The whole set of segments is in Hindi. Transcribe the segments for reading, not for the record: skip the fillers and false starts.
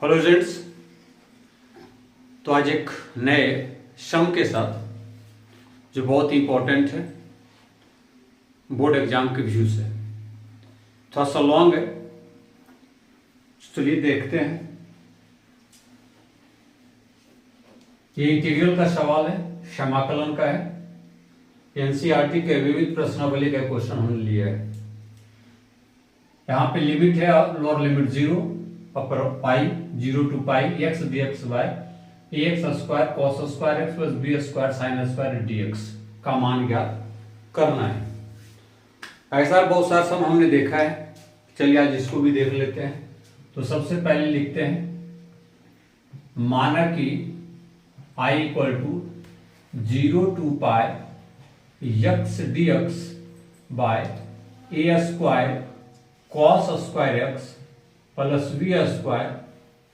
Hello students. तो आज एक नए सम के साथ जो बहुत ही इम्पोर्टेंट है बोर्ड एग्जाम के व्यू से, थोड़ा सा लॉन्ग है, चलिए देखते हैं। ये इंटीग्रल का सवाल है, समाकलन का है। एनसीईआरटी के विविध प्रश्नावली का क्वेश्चन हमने लिया है। यहाँ पे लिमिट है lower limit 0 upper pi 0 to pi x d x by a x square cos square x plus b square sine square d x का मान ज्ञात करना है। ऐसा बहुत सारा सम हमने देखा है, चलिए आज इसको भी देख लेते हैं। तो सबसे पहले लिखते हैं माना कि I equal to 0 to pi x d x by a square cos square x plus b square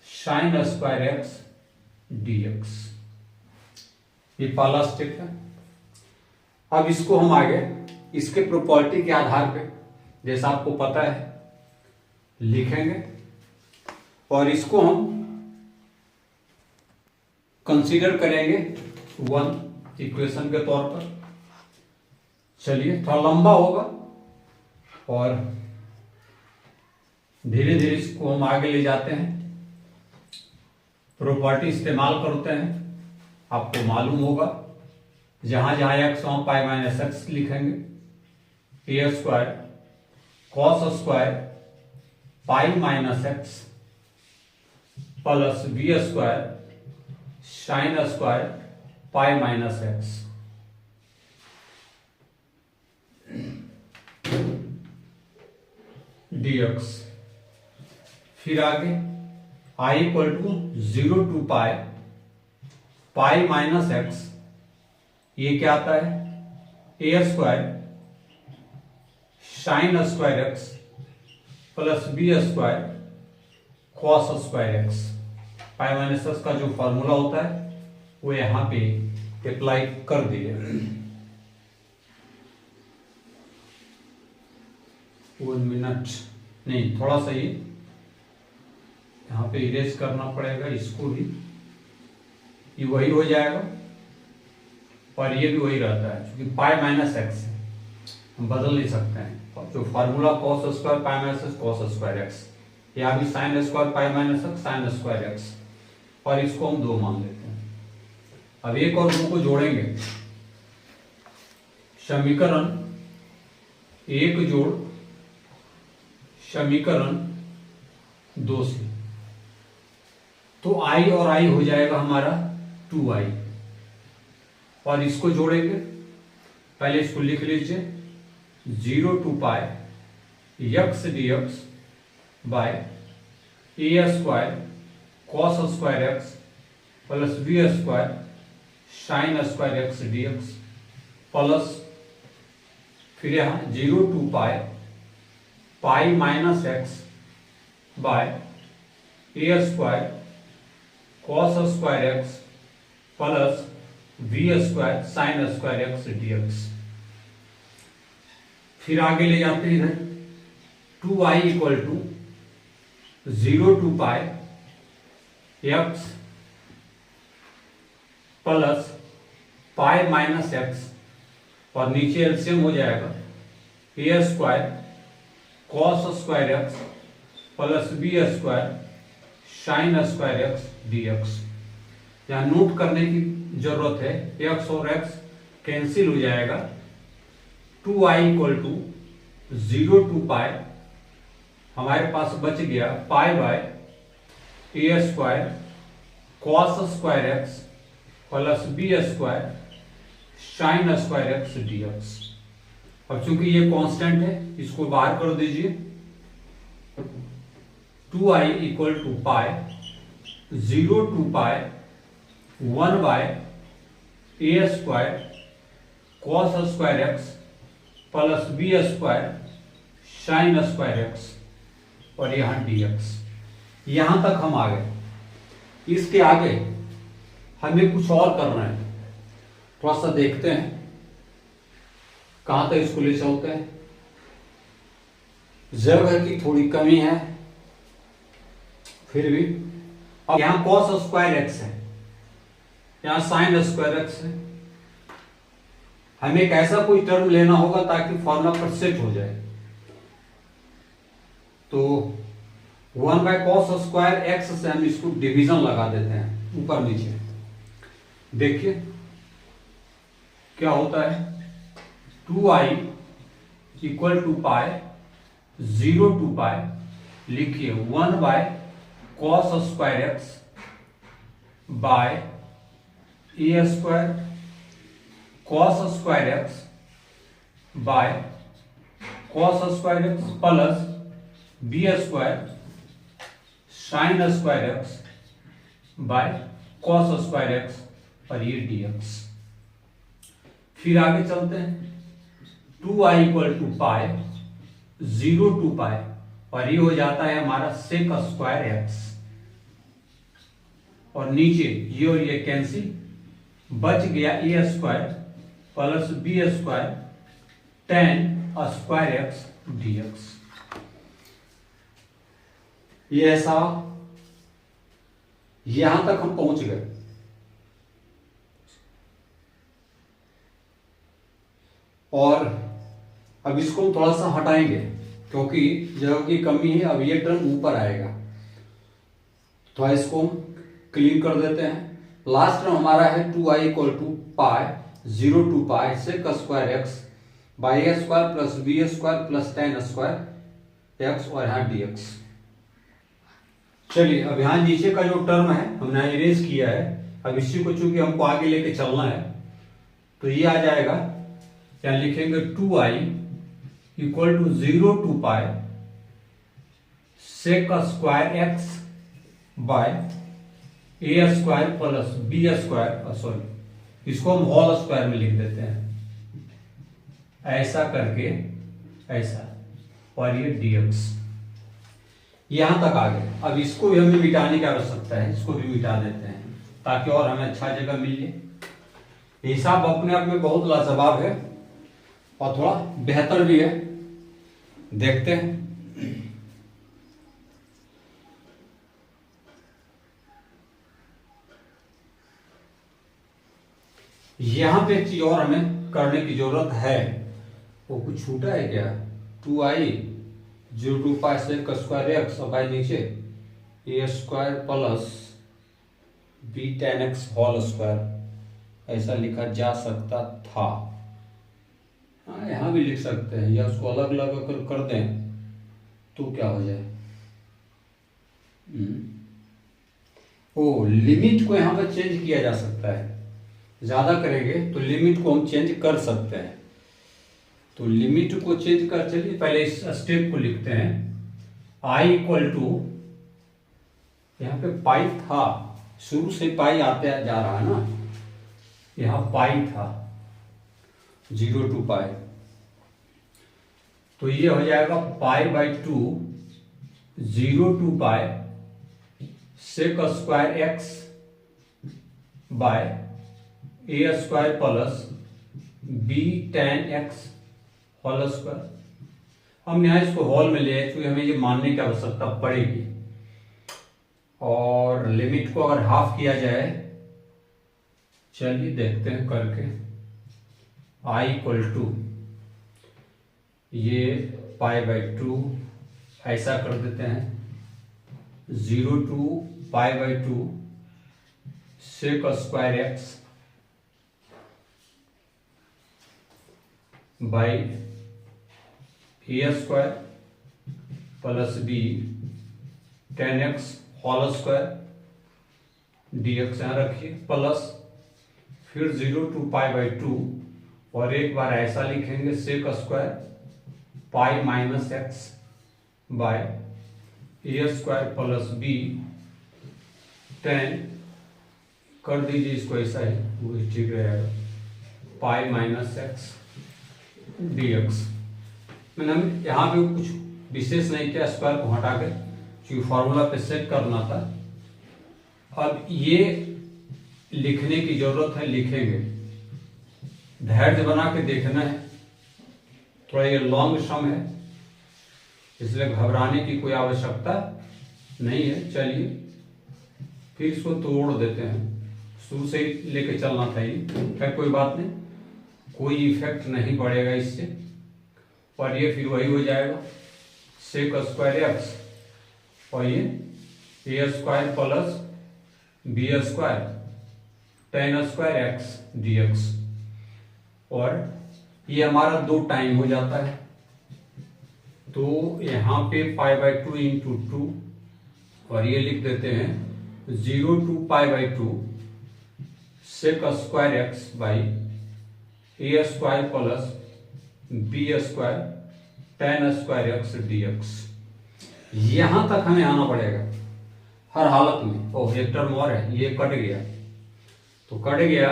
sine square x d x. ये पहला स्टेप है। अब इसको हम आगे इसके प्रॉपर्टी के आधार पे, जैसा आपको पता है, लिखेंगे और इसको हम कंसीडर करेंगे वन इक्वेशन के तौर पर। चलिए थोड़ा लंबा होगा और धीरे धीरे इसको हम आगे ले जाते हैं, प्रॉपर्टी इस्तेमाल करते हैं। आपको मालूम होगा जहां जहां एक्स वहां पाई माइनस एक्स लिखेंगे। A square cos square pi minus x plus b square sine square pi minus x. D x. फिर आगे I equal to 0 to pi pi minus x, ये क्या आता है a square sine square x plus b square cos square x. Pi minus x का जो फॉर्मूला होता है वो यहां पे अप्लाई कर दिए। 1 मिनट नहीं, थोड़ा सा ये यहाँ पे इरेज करना पड़ेगा इसको भी, ये वही हो जाएगा और ये भी वही रहता है क्योंकि पाई माइनस एक्स है, हम बदल नहीं सकते हैं। जो formula cos square pi minus x cos square x, यहाँ भी sign square pi minus x sign square x, और इसको हम 2 मान लेते हैं। अब एक और 2 को जोड़ेंगे, समीकरण 1 जोड़ समीकरण 2 से, तो आई और आई हो जाएगा हमारा 2i, और इसको जोड़ेंगे। पहले इसको लिख लीजिए 0 to pi x d x by a square cos square x plus b square sine square x d x plus फिर यहां 0 to pi minus x by a square cos square x plus b square sine square x d x. फिर आगे ले जाते हैं इधर 2i equal to 0 to pi x plus pi minus x, और नीचे एलसीएम हो जाएगा a square cos square x plus b square sine square x d x. यहां नोट करने की जरूरत है, एक्स और एक्स कैंसिल हो जाएगा। 2i इक्वल टू 0 टू पाई, हमारे पास बच गया pi by a square cos square x plus b square sine square x d x. अब चूंकि ये कांस्टेंट है, इसको बाहर कर दीजिए। 2i equal to pi 0 to pi 1 by a square cos square x plus b square sine square x, और यहां डी एक्स। यहां तक हम आ गए। इसके आगे हमें कुछ और करना है, थोड़ा सा देखते हैं कहां तक इसको ले चलते हैं। जगह की थोड़ी कमी है, फिर भी अब यहाँ cos स्क्वायर एक्स है, यहाँ साइन स्क्वायर एक्स है। हमें एक ऐसा कोई टर्म लेना होगा ताकि फॉर्मूला पर सेट हो जाए। तो 1/cos स्क्वायर एक्स से हम इसको डिवीजन लगा देते हैं ऊपर नीचे। देखिए क्या होता है, 2i equal to pi 0 to pi लिखिए 1/cos square x by a square cos square x by cos square x plus b square sine square x by cos square x और ये dx। फिर आगे चलते हैं, 2i equal to pi 0 to pi और ये हो जाता है हमारा सेक स्क्वायर एक्स, और नीचे ये और ये कैंसिल, बच गया a square plus b square tan square x dx। ये ऐसा यहां तक हम पहुंच गए। और अब इसको हम थोड़ा सा हटाएंगे क्योंकि जगह की कमी है। अब ये टर्म ऊपर आएगा, तो इसको हम क्लीन कर देते हैं। लास्ट टर्म हमारा है 2i equal to pi 0 to pi sec square x by a square plus b square plus tan square x और यहाँ dx। चलिए अब यहाँ नीचे का जो टर्म है हमने इरेज किया है। अब इसी को चूंकि हमको आगे लेके चलना है तो ये आ जाएगा, यहाँ लिखेंगे 2i equal to 0 to pi sec square x by a square plus b square, sorry इसको हम होल स्क्वायर में लिख देते हैं, ऐसा करके ऐसा, और ये dx। यहां तक आ गए। अब इसको भी हमें मिटाने की आवश्यकता है, इसको भी मिटा देते हैं ताकि और हमें अच्छा जगह मिल जाए। हिसाब अपने आप में बहुत लाजवाब है और थोड़ा बेहतर भी है। देखते हैं, यहां पे एक चीज और हमें करने की जरूरत है। वो कुछ छूटा है क्या, 2i 0 to pi sec square x और बाई नीचे a square plus b tan x whole square, ऐसा लिखा जा सकता था। हाँ यहाँ भी लिख सकते हैं, या उसको अलग अलग कर दें तो क्या हो जाए। ओ लिमिट को यहाँ पर चेंज किया जा सकता है, ज्यादा करेंगे तो लिमिट को हम चेंज कर सकते हैं। तो लिमिट को चेंज कर, चलिए पहले इस स्टेप को लिखते हैं। i इक्वल टू, यहाँ पे पाई था, शुरू से पाई आते जा रहा है ना, यहाँ पाई था 0 टू पाई, तो ये हो जाएगा pi by 2 0 to pi sec square x by a square plus b tan x whole square. हम यहाँ इसको होल में ले आए क्योंकि हमें ये मानने की आवश्यकता पड़ेगी। और लिमिट को अगर हाफ किया जाए, चलिए देखते हैं करके, i इक्वल टू ये पाई बाई 2 ऐसा कर देते हैं 0 to pi by 2 sec square x by a square plus b tan x whole square dx यहाँ रखिए, प्लस फिर 0 टू पाई बाई 2 और एक बार ऐसा लिखेंगे sec square pi minus x by a square plus b tan, कर दीजिए इसको ऐसा ही, वो ठीक रहेगा, पाई माइनस एक्स dx। मैंने हम यहाँ पे कुछ विशेष नहीं किया, स्क्वायर को हटा के क्योंकि फॉर्मूला पे सेट करना था। अब ये लिखने की जरूरत है, लिखेंगे, धैर्य बना के देखना है। थोड़ा ये लॉन्ग सम है इसलिए घबराने की कोई आवश्यकता नहीं है। चलिए फिर इसको तोड़ देते हैं, शुरू से ही लेके चलना था ये, खैर कोई बात नहीं, कोई इफेक्ट नहीं पड़ेगा इससे। और ये फिर वही हो जाएगा सेक स्क्वायर एक्स, और ये a square plus b square tan square x d x, और ये हमारा 2 टाइम हो जाता है। तो यहाँ पे π/2 इंटू 2, और ये लिख देते हैं 0 to π/2 sec square x by a square plus b square tan square x d x. यहां तक हमें आना पड़ेगा हर हालत में। ओ एक टर्म और है, ये कट गया, तो कट गया,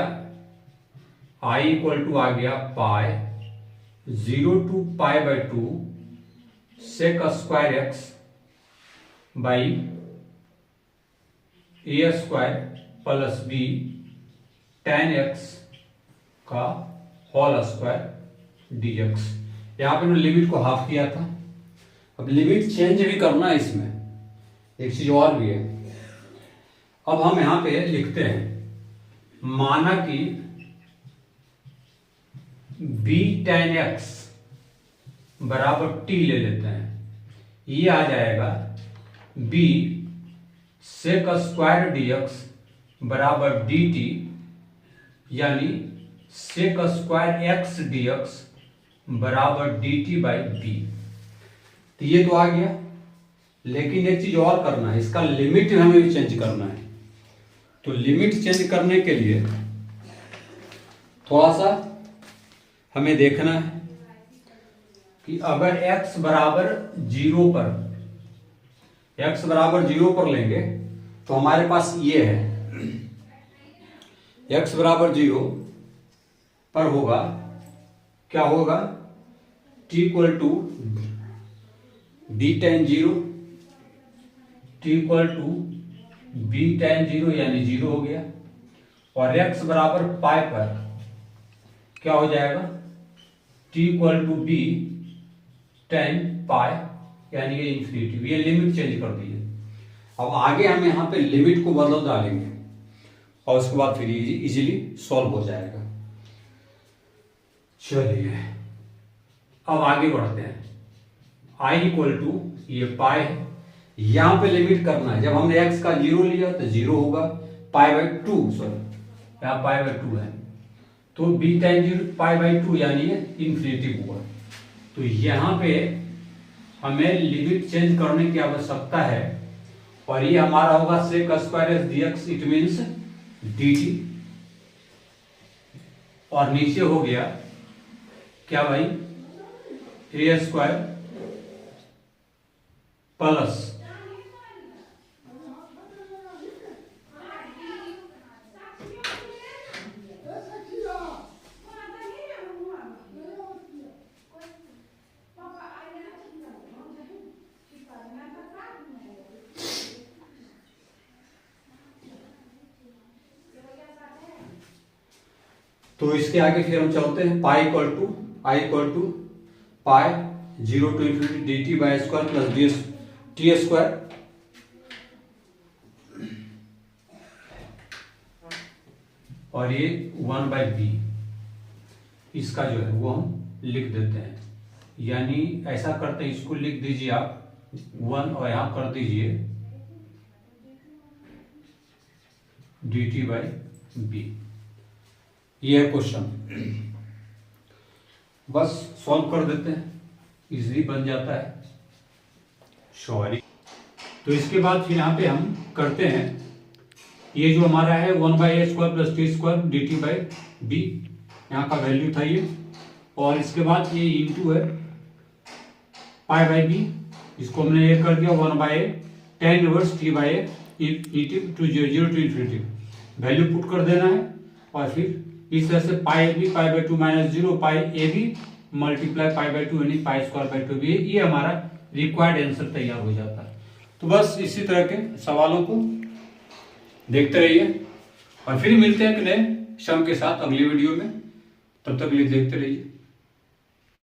i इक्वल टू आ गया pi 0 to π/2 sec square x by a square plus b tan x का होल स्क्वायर डी एक्स। यहाँ पे मैंने लिमिट को हाफ किया था, अब लिमिट चेंज भी करना है इसमें, एक चीज और भी है। अब हम यहां पे लिखते हैं, माना कि b tan x बराबर t ले लेते हैं, ये आ जाएगा b सेक स्क्वायर dx बराबर dt, यानी सेक स्क्वायर x dx बराबर dt बाई b। तो ये तो आ गया, लेकिन एक चीज और करना है, इसका लिमिट हमें भी चेंज करना है। तो लिमिट चेंज करने के लिए थोड़ा सा हमें देखना है कि अगर x बराबर 0 पर, x बराबर 0 पर लेंगे तो हमारे पास ये है, x बराबर 0 पर होगा, क्या होगा, t equal to b tan 0, t equal to b tan 0 यानी 0 हो गया, और x बराबर पाई पर क्या हो जाएगा, t equal to b tan pi यानी ये इंफिनिटी। ये लिमिट चेंज कर दी है। अब आगे हम यहाँ पे लिमिट को बदल डालेंगे और उसके बाद फिर इजीली सॉल्व हो जाएगा। चलिए अब आगे बढ़ते हैं। i इक्वल टू ये पाई है, यहां पे लिमिट करना है। जब हमने x का 0 लिया तो 0 होगा, π/2 सॉरी यहाँ π/2 है, तो b tan 0 π/2 यानी ये इंफिनिटी होगा। तो यहाँ पे हमें लिमिट चेंज करने की आवश्यकता है, और ये हमारा होगा sec square x dx, it means dt, और नीचे हो गया क्या भाई, ए स्क्वायर प्लस तो इसके आगे फिर हम चलते हैं, pi equal to pi 0 to infinity dt by square plus t square, और ये 1/b, इसका जो है वो हम लिख देते हैं, यानी ऐसा करते हैं, इसको लिख दीजिए आप 1 और यहां कर दीजिए dt बाई b। ये है क्वेश्चन, बस सॉल्व कर देते हैं, इजीली बन जाता है। सॉरी, तो इसके बाद फिर यहाँ पे हम करते हैं, ये जो हमारा है 1/a² plus t square dt by b, यहाँ का वैल्यू था ये, और इसके बाद ये इंटू है π/b, इसको हमने ये कर दिया 1/a tan inverse t by e to 0 to infinity, value put कर देना है, और फिर इस तरह से π/2 -0 π/a मल्टीप्लाई π/2 यानी π²/2b, ये हमारा रिक्वायर्ड आंसर तैयार हो जाता है। तो बस इसी तरह के सवालों को देखते रहिए, और फिर मिलते हैं एक नए सम के साथ अगली वीडियो में। तब तक के लिए देखते रहिए।